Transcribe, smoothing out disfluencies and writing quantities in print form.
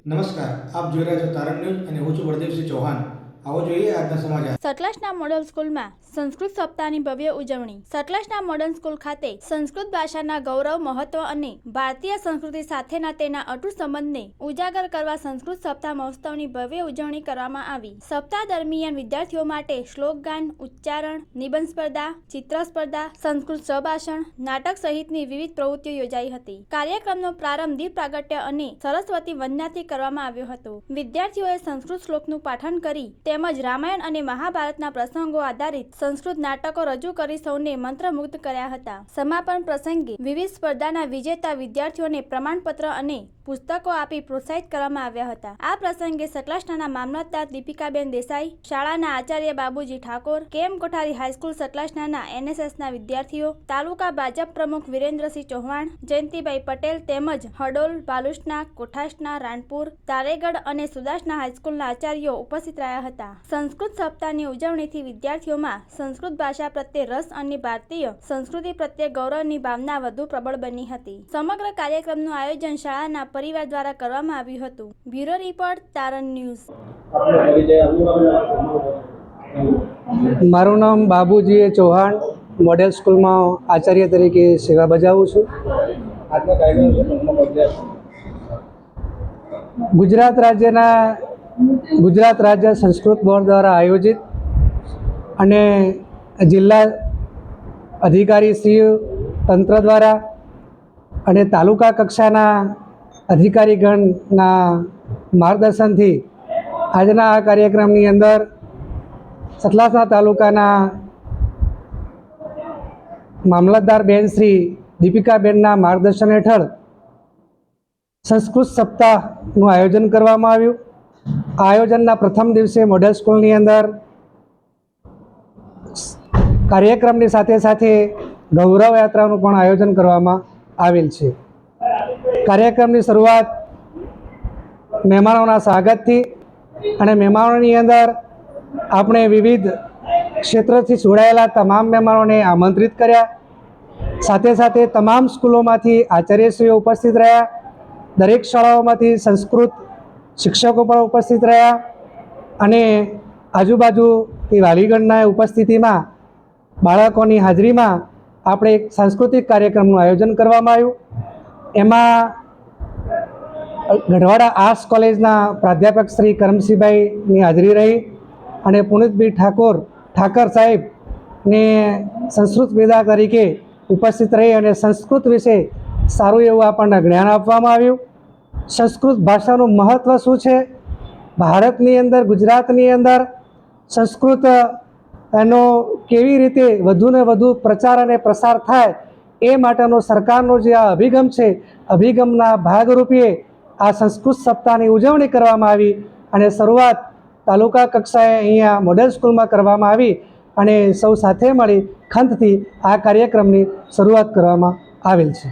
નમસ્કાર, આપ જોઈ રહ્યા છો તારણ ન્યૂઝ અને હું છું બળદેવસિંહ ચૌહાણ। આવો જોઈએ આજના સમાચાર। સતલાજના મોડલ સ્કૂલમાં સંસ્કૃત સપ્તાહની ભવ્ય ઉજવણી। સતલાજના મોડર્ન સ્કૂલ ખાતે સંસ્કૃત ભાષાના ગૌરવ, મહત્વ અને ભારતીય સંસ્કૃતિ સાથેના તેના અતૂટ સંબંધને ઉજાગર કરવા સંસ્કૃત સપ્તાહ મહોત્સવની ભવ્ય ઉજવણી કરવામાં આવી। સપ્તાહ દરમિયાન વિદ્યાર્થીઓ માટે શ્લોક ગાન, ઉચ્ચારણ, નિબંધ સ્પર્ધા, ચિત્ર સ્પર્ધા, સંસ્કૃત સભાષણ, નાટક સહિતની વિવિધ પ્રવૃત્તિઓ યોજાઈ હતી। કાર્યક્રમનો પ્રારંભ દીપ પ્રાગટ્ય અને સરસ્વતી વંદનાથી કરવામાં આવ્યો હતો। વિદ્યાર્થીઓએ સંસ્કૃત શ્લોકનું પાઠન કરી તેમજ રામાયણ અને મહાભારતના પ્રસંગો આધારિત સંસ્કૃત નાટકો રજૂ કરી સૌને મંત્રમુગ્ધ કર્યા હતા। સમાપન પ્રસંગે વિવિધ સ્પર્ધાના વિજેતા વિદ્યાર્થીઓને પ્રમાણપત્ર અને પુસ્તકો આપી પ્રોત્સાહિત કરવામાં આવ્યા હતા। આ પ્રસંગે સતલાજના મામલતદાર દીપિકાબેન દેસાઈ, શાળાના આચાર્ય બાબુજી ઠાકોર, કેમ કોઠારી હાઈસ્કૂલ સતલાજના NSSના વિદ્યાર્થીઓ, તાલુકા ભાજપ પ્રમુખ વિરેન્દ્રસિંહ ચૌહાણ, જયંતિભાઈ પટેલ તેમજ હડોલ, બાલુસના, કોઠાસના, રાણપુર, તારેગઢ અને સુદાસના હાઈસ્કૂલના આચાર્યો ઉપસ્થિત રહ્યા હતા। સંસ્કૃત સપ્તાહની ઉજવણીથી વિદ્યાર્થીઓમાં સંસ્કૃત ભાષા પ્રત્યે રસ અને ભારતીય સંસ્કૃતિ પ્રત્યે ગૌરવની ભાવના વધુ પ્રબળ બની હતી। સમગ્ર કાર્યક્રમનું આયોજન શાળાના પરિવાર દ્વારા કરવામાં આવ્યું હતું। બ્યુરો રિપોર્ટ, તારણ ન્યૂઝ। મારું નામ બાબુજી ચૌહાણ, મોડેલ સ્કૂલમાં આચાર્ય તરીકે સેવા બજાવું છું। ગુજરાત રાજ્ય સંસ્કૃત બોર્ડ દ્વારા આયોજિત અને જિલ્લા અધિકારીશ્રીઓ, તંત્ર દ્વારા અને તાલુકા કક્ષાના અધિકારીગણના માર્ગદર્શનથી આજના આ કાર્યક્રમની અંદર સતલાજના તાલુકાના મામલતદાર બેન શ્રી દીપિકાબેનના માર્ગદર્શન હેઠળ સંસ્કૃત સપ્તાહનું આયોજન કરવામાં આવ્યું। આ આયોજનના પ્રથમ દિવસે મોડેલ સ્કૂલની અંદર કાર્યક્રમની સાથે સાથે ગૌરવ યાત્રાનું પણ આયોજન કરવામાં આવેલ છે। કાર્યક્રમની શરૂઆત મહેમાનોના સ્વાગતથી અને મહેમાનોની અંદર આપણે વિવિધ ક્ષેત્રથી જોડાયેલા તમામ મહેમાનોને આમંત્રિત કર્યા। સાથે સાથે તમામ સ્કૂલોમાંથી આચાર્યશ્રીઓ ઉપસ્થિત રહ્યા। દરેક શાળાઓમાંથી સંસ્કૃત શિક્ષકો પણ ઉપસ્થિત રહ્યા અને આજુબાજુથી વાલીગણના ઉપસ્થિતિમાં બાળકોની હાજરીમાં આપણે એક સાંસ્કૃતિક કાર્યક્રમનું આયોજન કરવામાં આવ્યું। એમાં ગઢવાડા આર્ટ્સ કોલેજના પ્રાધ્યાપક શ્રી કરમસિંહભાઈની હાજરી રહી અને પુનિતભાઈ ઠાકર સાહેબને સંસ્કૃત વેદા તરીકે ઉપસ્થિત રહી અને સંસ્કૃત વિશે સારું એવું આપણને જ્ઞાન આપવામાં આવ્યું। સંસ્કૃત ભાષાનું મહત્ત્વ શું છે, ભારતની અંદર, ગુજરાતની અંદર સંસ્કૃત એનો કેવી રીતે વધુને વધુ પ્રચાર અને પ્રસાર થાય એ માટેનો સરકારનો જે આ અભિગમ છે, અભિગમના ભાગરૂપે આ સંસ્કૃત સપ્તાહની ઉજવણી કરવામાં આવી અને શરૂઆત તાલુકા કક્ષાએ અહીંયા મોડેલ સ્કૂલમાં કરવામાં આવી અને સૌ સાથે મળી ખંતથી આ કાર્યક્રમની શરૂઆત કરવામાં આવેલ છે।